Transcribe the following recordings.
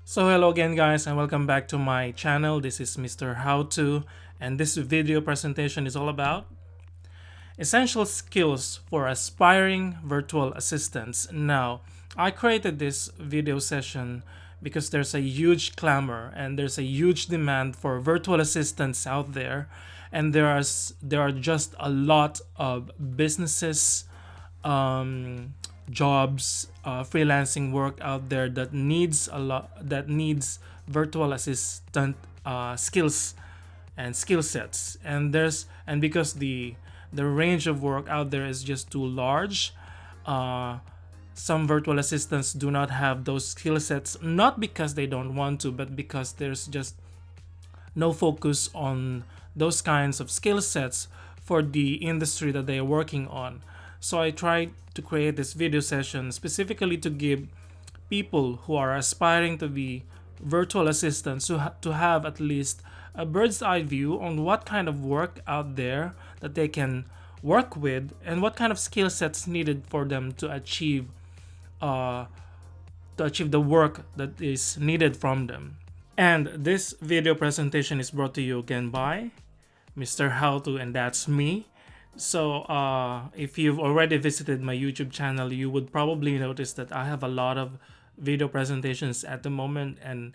So hello again guys and welcome back to my channel. This is Mr. How To, and this video presentation is all about essential skills for aspiring virtual assistants. Now, I created this video session because there's a huge clamor and there's a huge demand for virtual assistants out there, and there are just a lot of businesses, jobs, freelancing work out there that needs virtual assistant skills and skill sets. And because the range of work out there is just too large, uh, some virtual assistants do not have those skill sets, not because they don't want to, but because there's just no focus on those kinds of skill sets for the industry that they are working on. So I tried to create this video session specifically to give people who are aspiring to be virtual assistants to have at least a bird's eye view on what kind of work out there that they can work with and what kind of skill sets needed for them uh, to achieve the work that is needed from them. And this video presentation is brought to you again by Mr. How To, and that's me. So if you've already visited my YouTube channel, you would probably notice that I have a lot of video presentations at the moment, and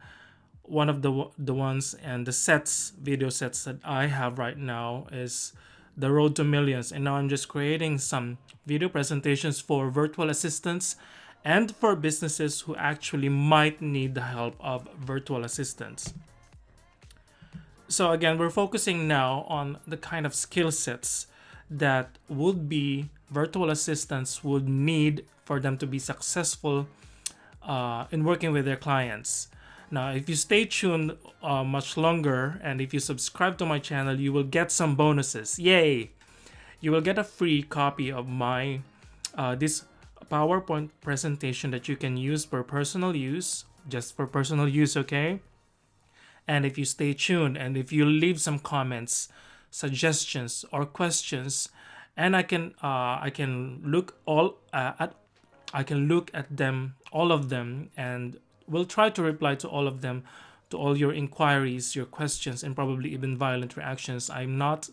one of the ones and the video sets that I have right now is the Road to Millions. And now I'm just creating some video presentations for virtual assistants and for businesses who actually might need the help of virtual assistants. So again, we're focusing now on the kind of skill sets that would be virtual assistants would need for them to be successful in working with their clients. Now, if you stay tuned much longer and if you subscribe to my channel, you will get some bonuses. Yay! You will get a free copy of my this PowerPoint presentation that you can use for personal use, just for personal use, okay? And if you stay tuned and if you leave some comments, suggestions, or questions, and I can look at them, all of them, and we'll try to reply to all of them, to all your inquiries, your questions, and probably even violent reactions. I'm not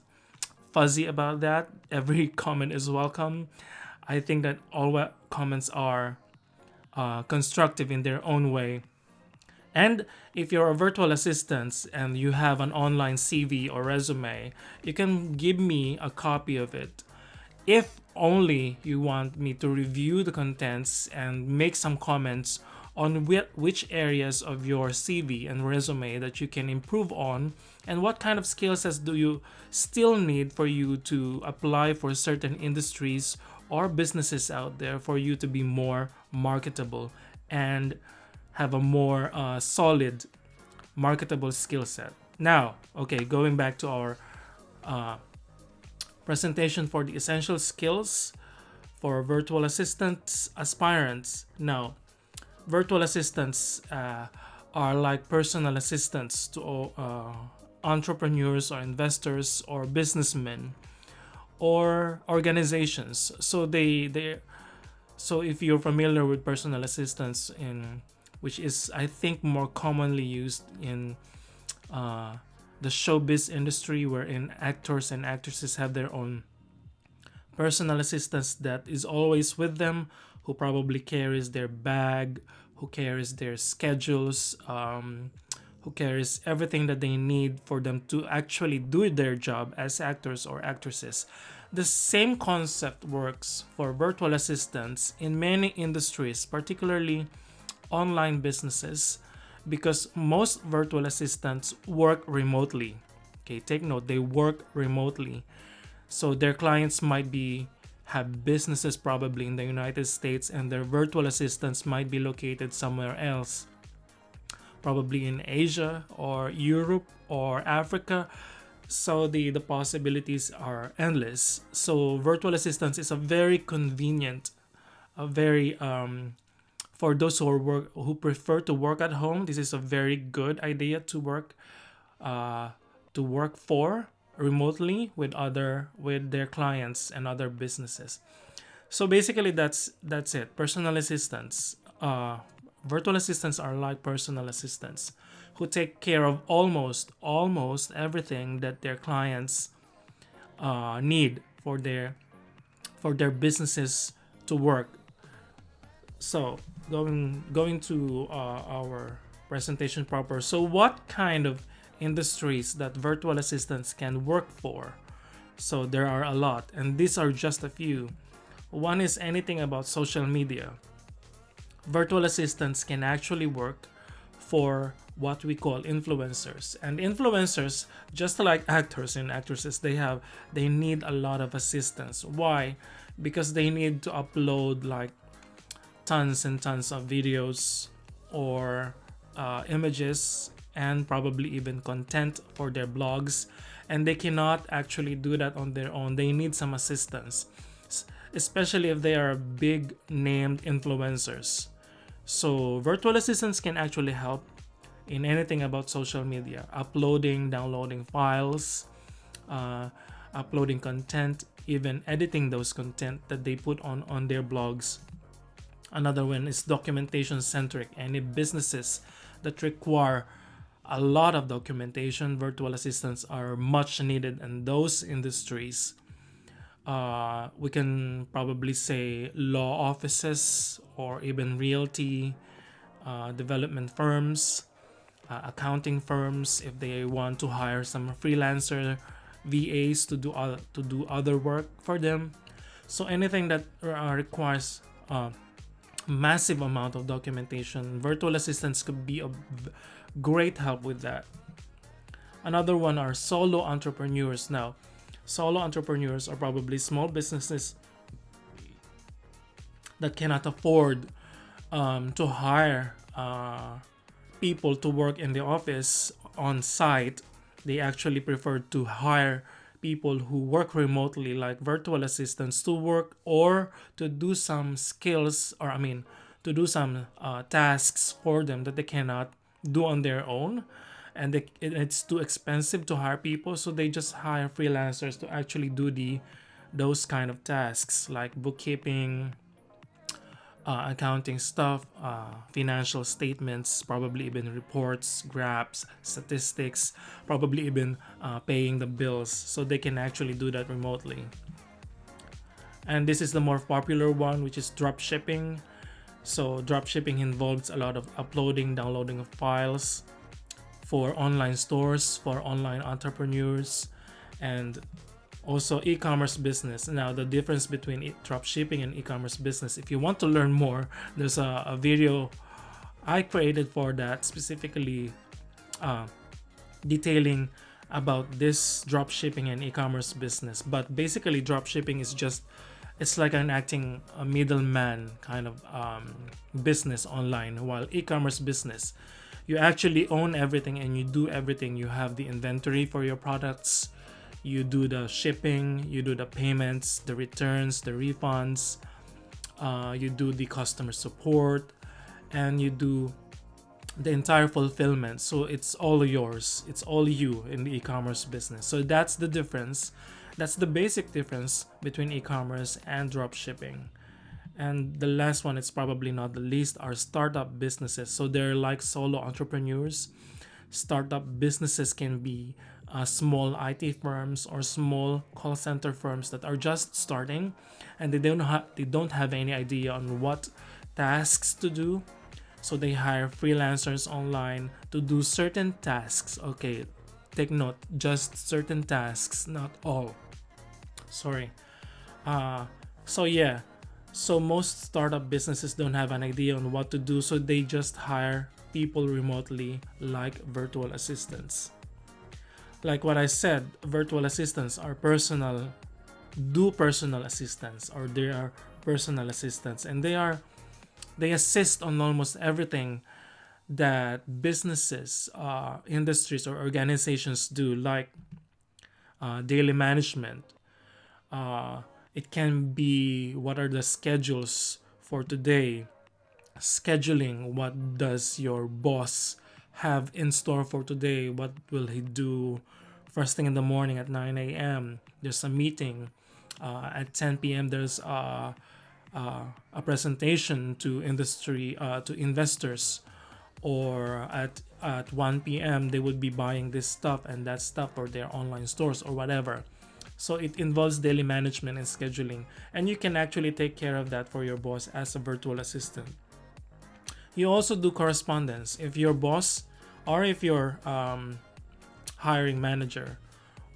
fuzzy about that. Every comment is welcome. I think that all comments are constructive in their own way. And if you're a virtual assistant and you have an online CV or resume, you can give me a copy of it. If only you want me to review the contents and make some comments on which areas of your CV and resume that you can improve on, and what kind of skill sets do you still need for you to apply for certain industries or businesses out there for you to be more marketable and have a more solid marketable skill set. Now, okay, going back to our presentation for the essential skills for virtual assistants aspirants. Now, virtual assistants are like personal assistants to entrepreneurs or investors or businessmen or organizations. So if you're familiar with personal assistants, in which is I think more commonly used in the showbiz industry, wherein actors and actresses have their own personal assistants that is always with them, who probably carries their bag, who carries their schedules, who carries everything that they need for them to actually do their job as actors or actresses. The same concept works for virtual assistants in many industries, particularly online businesses, because most virtual assistants work remotely. Okay, take note, they work remotely. So their clients might have businesses probably in the United States, and their virtual assistants might be located somewhere else, probably in Asia or Europe or Africa. So the possibilities are endless. So virtual assistants is a very convenient, a very for those who prefer to work at home, this is a very good idea to work for remotely with their clients and other businesses. So basically, that's it. Personal assistants, Virtual assistants are like personal assistants who take care of almost everything that their clients need for their businesses to work. So going to our presentation proper. So what kind of industries that virtual assistants can work for? So there are a lot, and these are just a few. One is anything about social media. Virtual assistants can actually work for what we call influencers. And influencers, just like actors and actresses, they need a lot of assistance. Why? Because they need to upload like tons and tons of videos or images and probably even content for their blogs, and they cannot actually do that on their own. They need some assistance, especially if they are big named influencers. So virtual assistants can actually help in anything about social media: uploading, downloading files, uh, uploading content, even editing those content that they put on their blogs. Another one is documentation centric. Any businesses that require a lot of documentation, virtual assistants are much needed in those industries. We can probably say law offices or even realty, development firms, accounting firms if they want to hire some freelancer VAs to do other work for them. So anything that requires massive amount of documentation, virtual assistants could be a great help with that. Another one are solo entrepreneurs. Now, solo entrepreneurs are probably small businesses that cannot afford to hire people to work in the office on site. They actually prefer to hire people who work remotely, like virtual assistants, to work or to do some skills, or I mean, to do some tasks for them that they cannot do on their own. And it's too expensive to hire people, so they just hire freelancers to actually do those kind of tasks like bookkeeping, accounting stuff, financial statements, probably even reports, graphs, statistics, probably even paying the bills. So they can actually do that remotely. And this is the more popular one, which is drop shipping. So drop shipping involves a lot of uploading, downloading of files for online stores, for online entrepreneurs, and also e-commerce business. Now the difference between drop shipping and e-commerce business, if you want to learn more, there's a video I created for that, specifically detailing about this drop shipping and e-commerce business. But basically drop shipping is just, it's like an acting a middleman kind of business online, while e-commerce business, you actually own everything and you do everything. You have the inventory for your products, you do the shipping, you do the payments, the returns, the refunds, you do the customer support, and you do the entire fulfillment. So it's all yours, it's all you in the e-commerce business. So that's the difference. That's the basic difference between e-commerce and drop shipping. And the last one, it's probably not the least, are startup businesses. So they're like solo entrepreneurs. Startup businesses can be small IT firms or small call center firms that are just starting, and they don't have any idea on what tasks to do. So they hire freelancers online to do certain tasks. Okay, take note, just certain tasks, not all. Sorry. So yeah. So most startup businesses don't have an idea on what to do, so they just hire people remotely like virtual assistants. Like what I said, virtual assistants are personal assistants, or they are personal assistants, and they assist on almost everything that businesses, industries, or organizations do, like daily management. It can be what are the schedules for today, scheduling what does your boss have in store for today, what will he do first thing in the morning at 9 a.m. There's a meeting at 10 p.m. There's a a presentation to to investors, or at 1 p.m. they would be buying this stuff and that stuff for their online stores or whatever. So it involves daily management and scheduling, and you can actually take care of that for your boss as a virtual assistant. You also do correspondence. If your boss, or if your hiring manager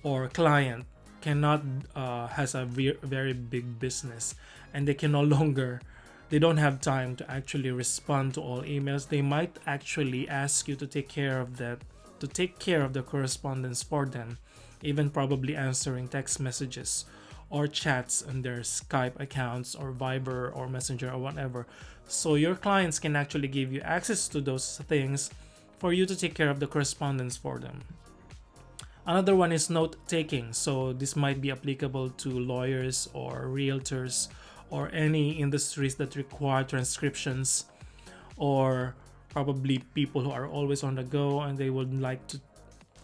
or client cannot has a very big business, and they can no longer, they don't have time to actually respond to all emails, they might actually ask you to take care of that, to take care of the correspondence for them, even probably answering text messages or chats on their Skype accounts or Viber or Messenger or whatever. So your clients can actually give you access to those things for you to take care of the correspondence for them. Another one is note taking. So this might be applicable to lawyers or realtors or any industries that require transcriptions, or probably people who are always on the go and they would like to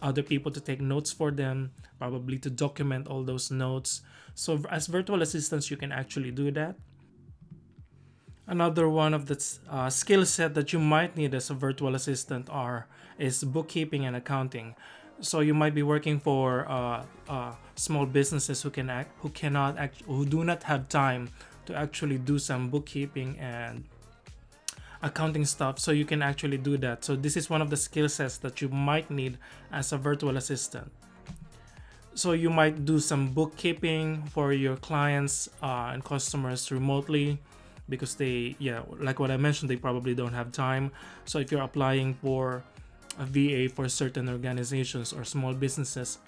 other people to take notes for them, probably to document all those notes. So as virtual assistants, you can actually do that. Another one of the skill set that you might need as a virtual assistant is bookkeeping and accounting. So you might be working for small businesses who do not have time to actually do some bookkeeping and accounting stuff. So you can actually do that. So this is one of the skill sets that you might need as a virtual assistant. So you might do some bookkeeping for your clients and customers remotely, because like what I mentioned, they probably don't have time. So if you're applying for a VA for certain organizations or small businesses,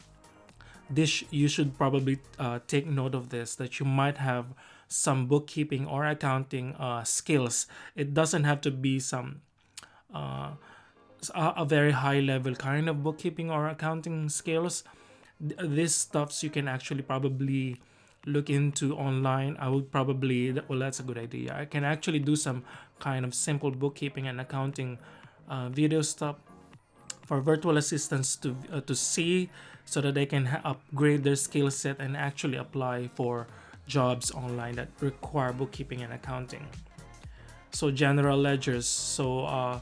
you should probably take note of this, that you might have some bookkeeping or accounting skills. It doesn't have to be some a very high level kind of bookkeeping or accounting skills. These stuffs you can actually probably look into online. I would probably, well, that's a good idea. I can actually do some kind of simple bookkeeping and accounting video stuff for virtual assistants to see, so that they can upgrade their skill set and actually apply for jobs online that require bookkeeping and accounting. So general ledgers. So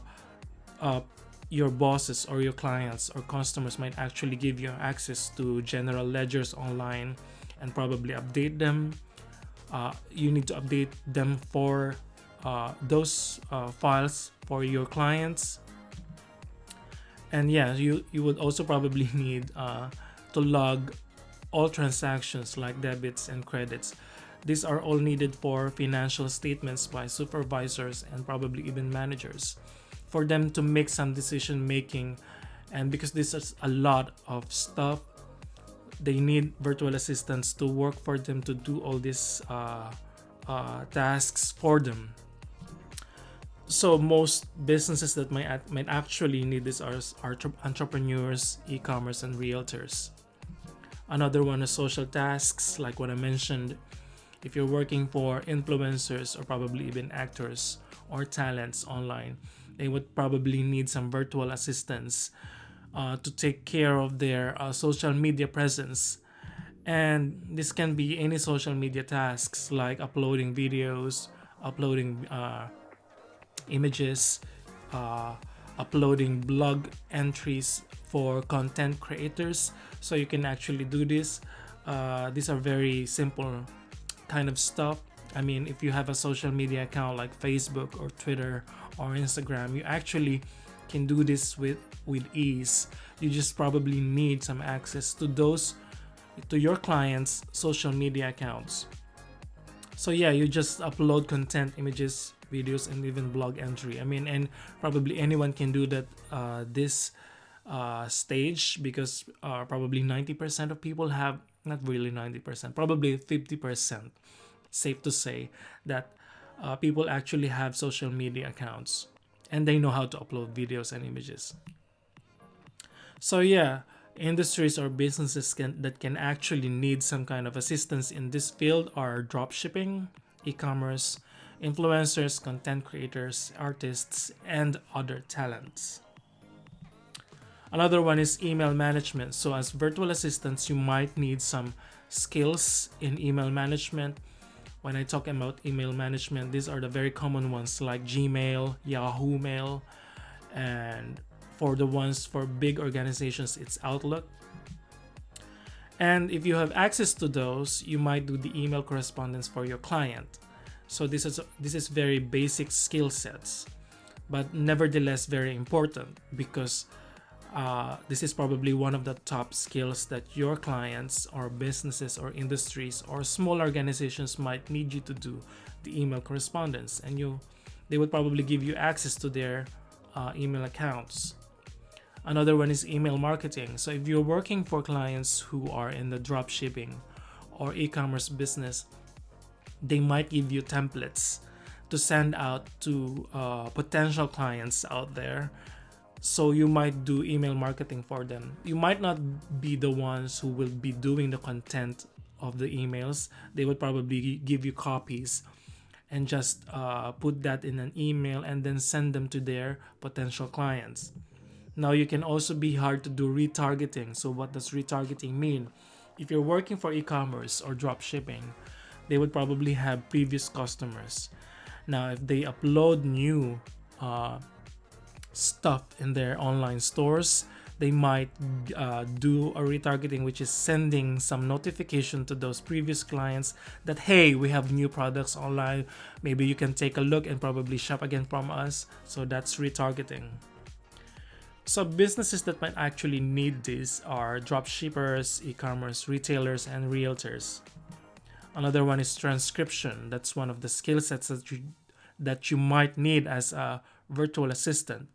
your bosses or your clients or customers might actually give you access to general ledgers online and probably update them. You need to update them for those files for your clients. And yeah, you would also probably need to log all transactions like debits and credits. These are all needed for financial statements by supervisors and probably even managers, for them to make some decision making. And because this is a lot of stuff, they need virtual assistants to work for them to do all these tasks for them. So most businesses that might actually need this are entrepreneurs, e-commerce, and realtors. Another one is social tasks, like what I mentioned. If you're working for influencers or probably even actors or talents online, they would probably need some virtual assistants to take care of their social media presence. And this can be any social media tasks like uploading videos, uploading images, uploading blog entries for content creators. So you can actually do this. These are very simple kind of stuff. I mean, if you have a social media account like Facebook or Twitter or Instagram, you actually can do this with ease. You just probably need some access to your clients' social media accounts. So yeah, you just upload content, images, videos, and even blog entry. I mean, and probably anyone can do that this stage, because probably 90% of people have, not really 90%, probably 50%, safe to say, that people actually have social media accounts and they know how to upload videos and images. So yeah, industries or businesses that can actually need some kind of assistance in this field are dropshipping, e-commerce, influencers, content creators, artists, and other talents. Another one is email management. So as virtual assistants, you might need some skills in email management, When I talk about email management, these are the very common ones like Gmail, Yahoo Mail, and for the ones for big organizations, it's Outlook. And if you have access to those, you might do the email correspondence for your client. So this is very basic skill sets, but nevertheless very important, because this is probably one of the top skills that your clients or businesses or industries or small organizations might need you to do the email correspondence, and they would probably give you access to their email accounts. Another one is email marketing. So if you're working for clients who are in the drop shipping or e-commerce business, they might give you templates to send out to potential clients out there. So you might do email marketing for them. You might not be the ones who will be doing the content of the emails. They would probably give you copies and just put that in an email and then send them to their potential clients. Now you can also be hard to do retargeting. So what does retargeting mean? If you're working for e-commerce or drop shipping, they would probably have previous customers. Now if they upload new stuff in their online stores, they might do a retargeting, which is sending some notification to those previous clients that, hey, we have new products online, maybe you can take a look and probably shop again from us. So that's retargeting. So businesses that might actually need this are dropshippers, e-commerce retailers, and realtors. Another one is transcription. That's one of the skill sets that you might need as a virtual assistant.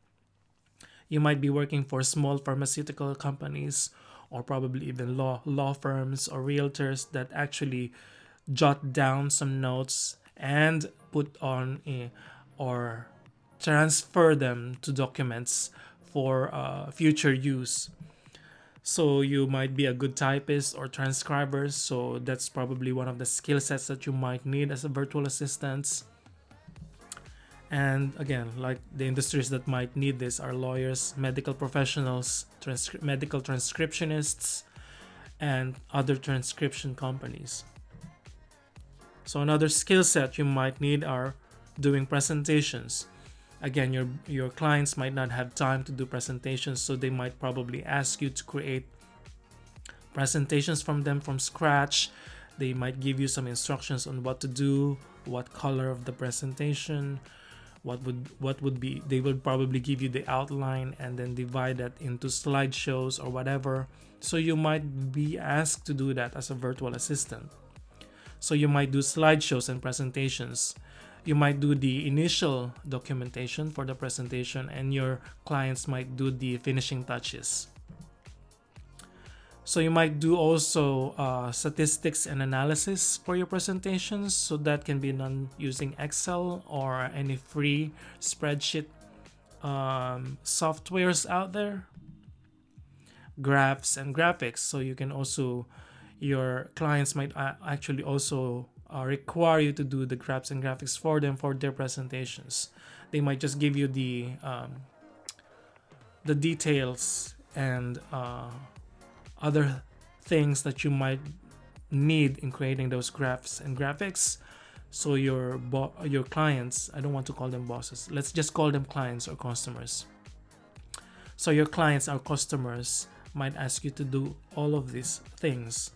You might be working for small pharmaceutical companies or probably even law firms or realtors that actually jot down some notes and put on or transfer them to documents for future use. So you might be a good typist or transcriber. So that's probably one of the skill sets that you might need as a virtual assistant. And again, like the industries that might need this are lawyers, medical professionals, medical transcriptionists, and other transcription companies. So another skill set you might need are doing presentations. Again, your clients might not have time to do presentations, so they might probably ask you to create presentations from them from scratch. They might give you some instructions on what to do, what color of the presentation, what would be. They would probably give you the outline and then divide that into slideshows or whatever. So you might be asked to do that as a virtual assistant. So you might do slideshows and presentations. You might do the initial documentation for the presentation, and your clients might do the finishing touches. So you might do also statistics and analysis for your presentations. So that can be done using Excel or any free spreadsheet softwares out there. Graphs and graphics. So you can also, your clients might actually also require you to do the graphs and graphics for them for their presentations. They might just give you the details and other things that you might need in creating those graphs and graphics. So your clients, I don't want to call them bosses, let's just call them clients or customers. So your clients or customers might ask you to do all of these things.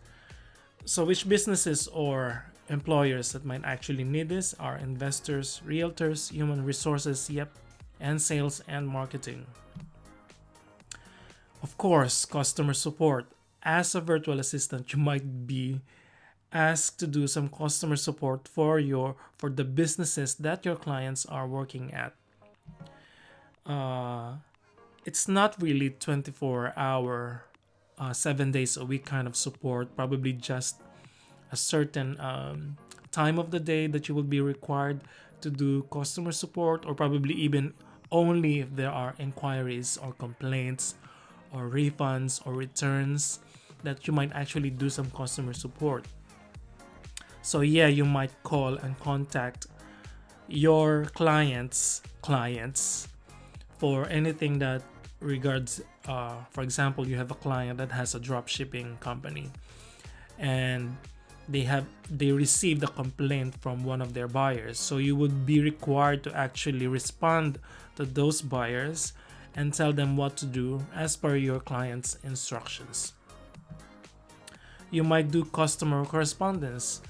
So which businesses or employers that might actually need this are investors, realtors, human resources, and sales and marketing. Of course, customer support. As a virtual assistant, you might be asked to do some customer support for the businesses that your clients are working at. It's not really 24-hour, 7 days a week kind of support. Probably just a certain time of the day that you will be required to do customer support, or probably even only if there are inquiries or complaints or refunds or returns that you might actually do some customer support. So yeah, you might call and contact your clients for anything that regards, for example, you have a client that has a drop shipping company, and they received a complaint from one of their buyers. So you would be required to actually respond to those buyers and tell them what to do as per your client's instructions. You might do customer correspondence.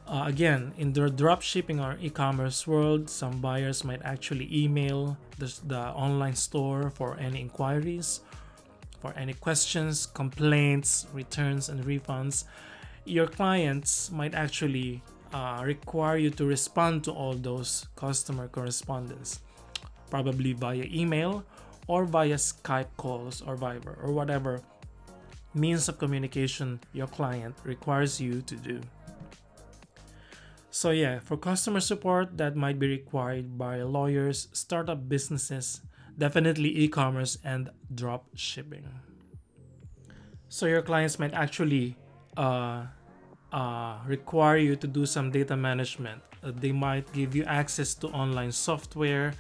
Again, in the dropshipping or e-commerce world, some buyers might actually email the online store for any inquiries, for any questions, complaints, returns, and refunds. Your clients might actually require you to respond to all those customer correspondence, probably via email or via Skype calls or Viber or whatever means of communication your client requires you to do. So yeah, for customer support, that might be required by lawyers, startup businesses, definitely e-commerce and drop shipping. So your clients might actually require you to do some data management. They might give you access to online software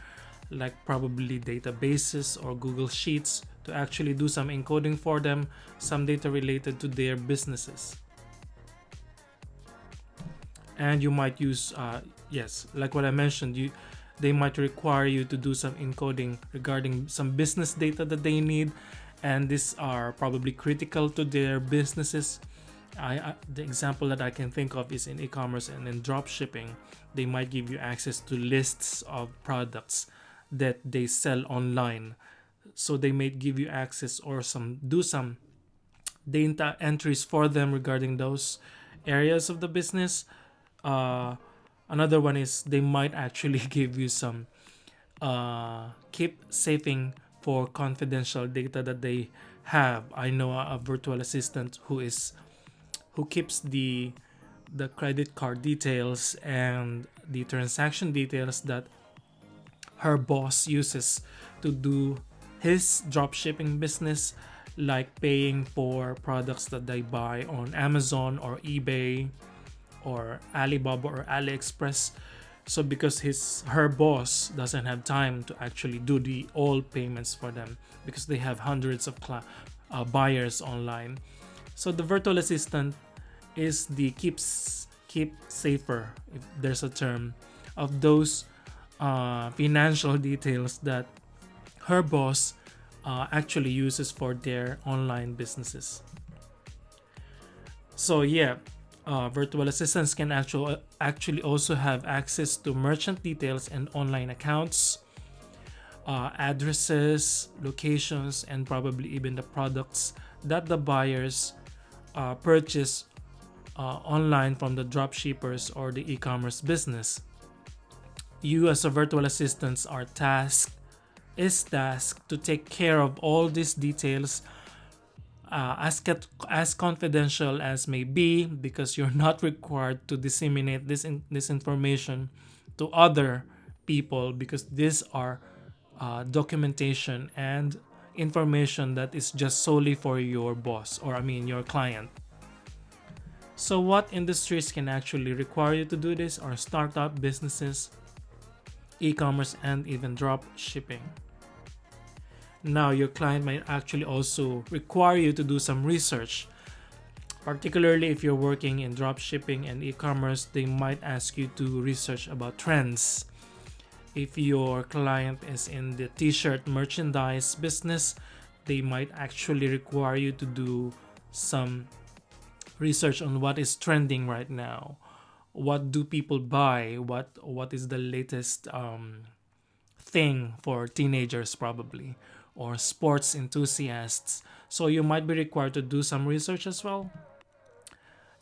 like probably databases or Google Sheets to actually do some encoding for them, some data related to their businesses. And you might use yes, like what I mentioned, they might require you to do some encoding regarding some business data that they need, and these are probably critical to their businesses. The example that I can think of is in e-commerce and in drop shipping. They might give you access to lists of products that they sell online, so they may give you access or do some data entries for them regarding those areas of the business. Another one is they might actually give you some keep saving for confidential data that they have. I know a virtual assistant who keeps the credit card details and the transaction details that her boss uses to do his dropshipping business, like paying for products that they buy on Amazon or eBay or Alibaba or AliExpress. So because her boss doesn't have time to actually do all payments for them because they have hundreds of buyers online. So the virtual assistant is the keep safer, if there's a term, of those financial details that her boss actually uses for their online businesses. So yeah, virtual assistants can actually also have access to merchant details and online accounts, addresses, locations, and probably even the products that the buyers purchase online from the dropshippers or the e-commerce business. You as a virtual assistant is tasked to take care of all these details, as confidential as may be, because you're not required to disseminate this information to other people, because these are documentation and information that is just solely for your boss, or I mean your client. So what industries can actually require you to do this are startup businesses, e-commerce, and even drop shipping. Now, your client might actually also require you to do some research. Particularly if you're working in drop shipping and e-commerce, they might ask you to research about trends. If your client is in the t-shirt merchandise business, they might actually require you to do some research on what is trending right now. What do people buy? What is the latest thing for teenagers probably, or sports enthusiasts? So you might be required to do some research as well.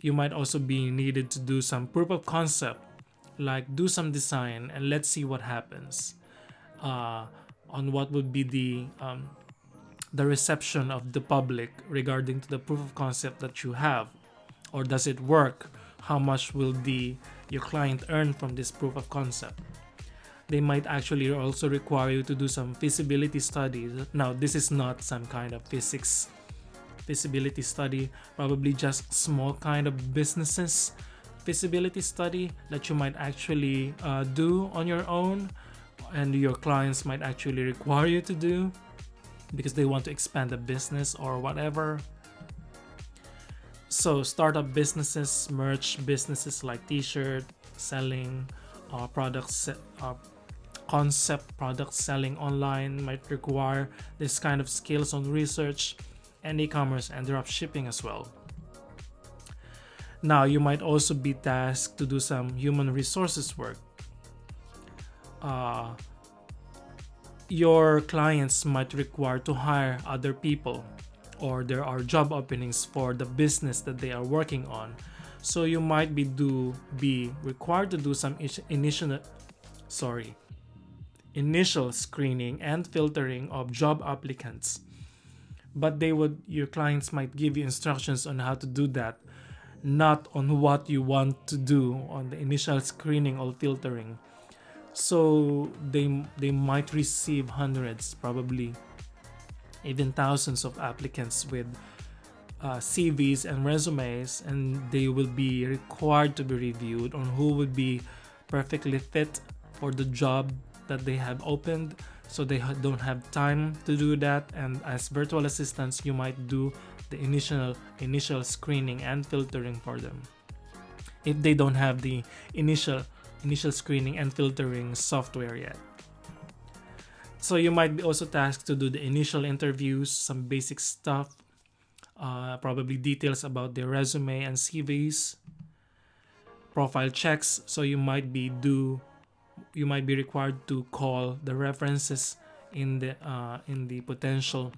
You might also be needed to do some proof of concept, like do some design and let's see what happens on what would be the reception of the public regarding to the proof of concept that you have, or does it work? How much will your client earn from this proof of concept? They might actually also require you to do some feasibility studies. Now, this is not some kind of physics feasibility study, probably just small kind of businesses feasibility study that you might actually do on your own, and your clients might actually require you to do because they want to expand the business or whatever. So startup businesses, merch businesses like t-shirt selling, products, concept product selling online might require this kind of skills on research and e-commerce and drop shipping as well. Now you might also be tasked to do some human resources work. Your clients might require to hire other people, or there are job openings for the business that they are working on. So you might be required to do some initial screening and filtering of job applicants. But your clients might give you instructions on how to do that, not on what you want to do on the initial screening or filtering. So they might receive hundreds, probably even thousands of applicants with CVs and resumes, and they will be required to be reviewed on who would be perfectly fit for the job that they have opened. So they don't have time to do that, and as virtual assistants you might do the initial screening and filtering for them if they don't have the initial screening and filtering software yet. So you might be also tasked to do the initial interviews, some basic stuff, probably details about their resume and CVs, profile checks. So you might be required to call the references in the potential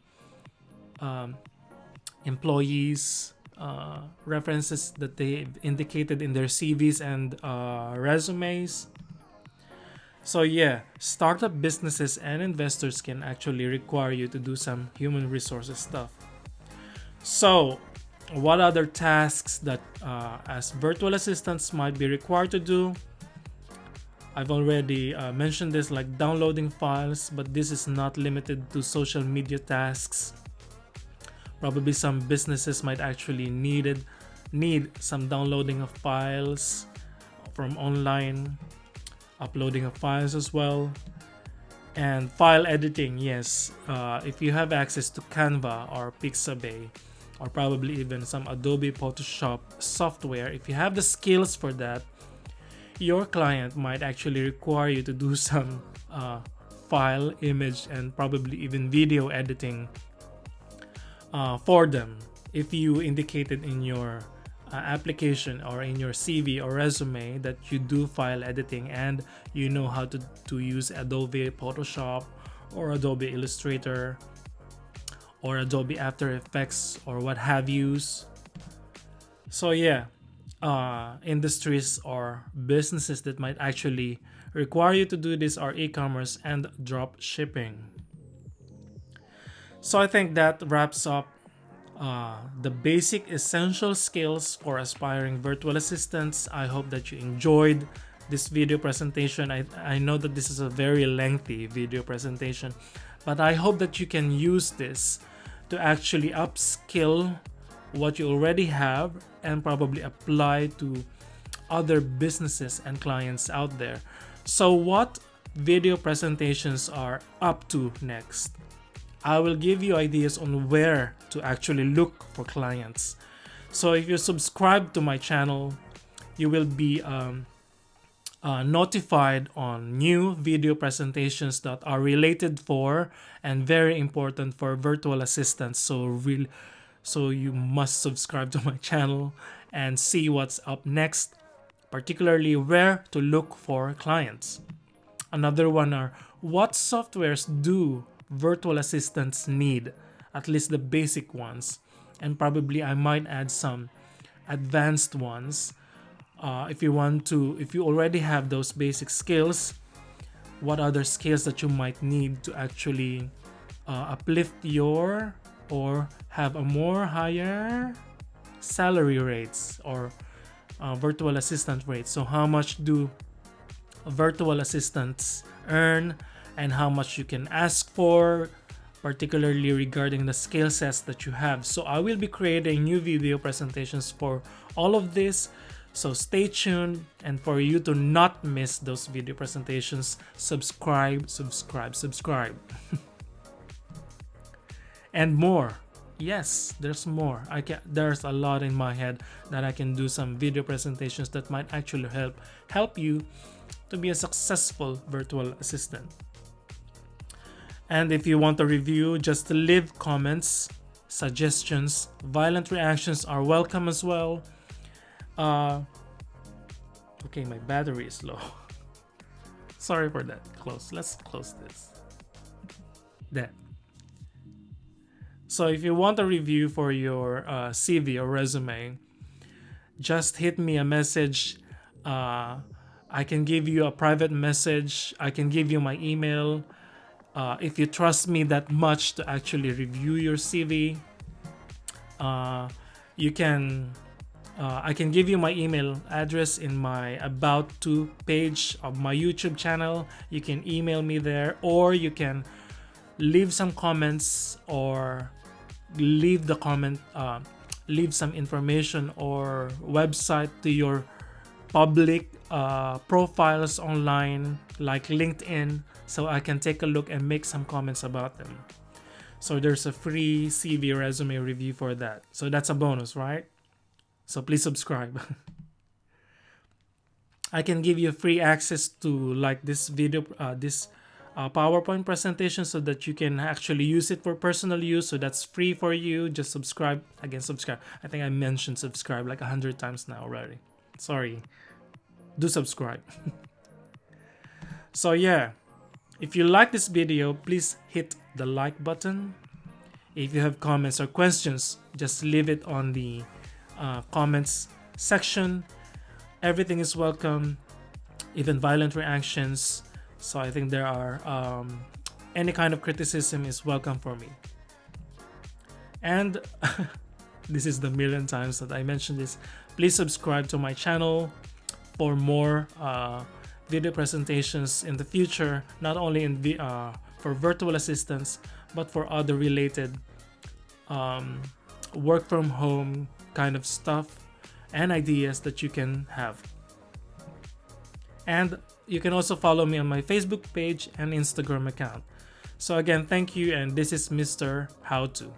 employees, references that they indicated in their CVs and resumes. So yeah, startup businesses and investors can actually require you to do some human resources stuff. So what other tasks that as virtual assistants might be required to do? I've already mentioned this, like downloading files, but this is not limited to social media tasks. Probably some businesses might actually need some downloading of files from online, uploading of files as well, and file editing. Yes, if you have access to Canva or Pixabay, or probably even some Adobe Photoshop software, if you have the skills for that, your client might actually require you to do some file, image, and probably even video editing for them. If you indicated in your application or in your CV or resume that you do file editing and you know how to use Adobe Photoshop or Adobe Illustrator or Adobe After Effects or what have yous. So yeah, industries or businesses that might actually require you to do this are e-commerce and drop shipping. So I think that wraps up the basic essential skills for aspiring virtual assistants. I hope that you enjoyed this video presentation. I know that this is a very lengthy video presentation, but I hope that you can use this to actually upskill what you already have and probably apply to other businesses and clients out there. So what video presentations are up to next? I will give you ideas on where to actually look for clients. So if you subscribe to my channel, you will be notified on new video presentations that are related for and very important for virtual assistants. So you must subscribe to my channel and see what's up next, particularly where to look for clients. Another one are what softwares do virtual assistants need, at least the basic ones, and probably I might add some advanced ones. If you already have those basic skills, what other skills that you might need to actually uplift your or have a more higher salary rates or virtual assistant rates. So how much do virtual assistants earn and how much you can ask for, particularly regarding the skill sets that you have. So I will be creating new video presentations for all of this. So stay tuned, and for you to not miss those video presentations, subscribe. And more. yes, there's more. There's a lot in my head that I can do some video presentations that might actually help you to be a successful virtual assistant. And if you want a review, just leave comments, suggestions. Violent reactions are welcome as well. Okay, my battery is low. Sorry for that. Let's close this. There. So if you want a review for your CV or resume, just hit me a message. I can give you a private message. I can give you my email. If you trust me that much to actually review your CV, you can. I can give you my email address in my About To page of my YouTube channel. You can email me there, or you can leave some comments or leave some information or website to your public profiles online like LinkedIn, so I can take a look and make some comments about them. So there's a free CV resume review for that. So that's a bonus, right? So please subscribe. I can give you free access to like this video, this PowerPoint presentation, so that you can actually use it for personal use. So that's free for you. Just subscribe. Again, subscribe. I think I mentioned subscribe like 100 times now already. Sorry. Do subscribe. So yeah, if you like this video, please hit the like button. If you have comments or questions, just leave it on the comments section. Everything is welcome, even violent reactions. So I think there are any kind of criticism is welcome for me. And this is the million times that I mentioned this. Please subscribe to my channel for more video presentations in the future, not only for virtual assistants, but for other related work from home kind of stuff and ideas that you can have. And you can also follow me on my Facebook page and Instagram account. So again, thank you, and this is Mr. How To.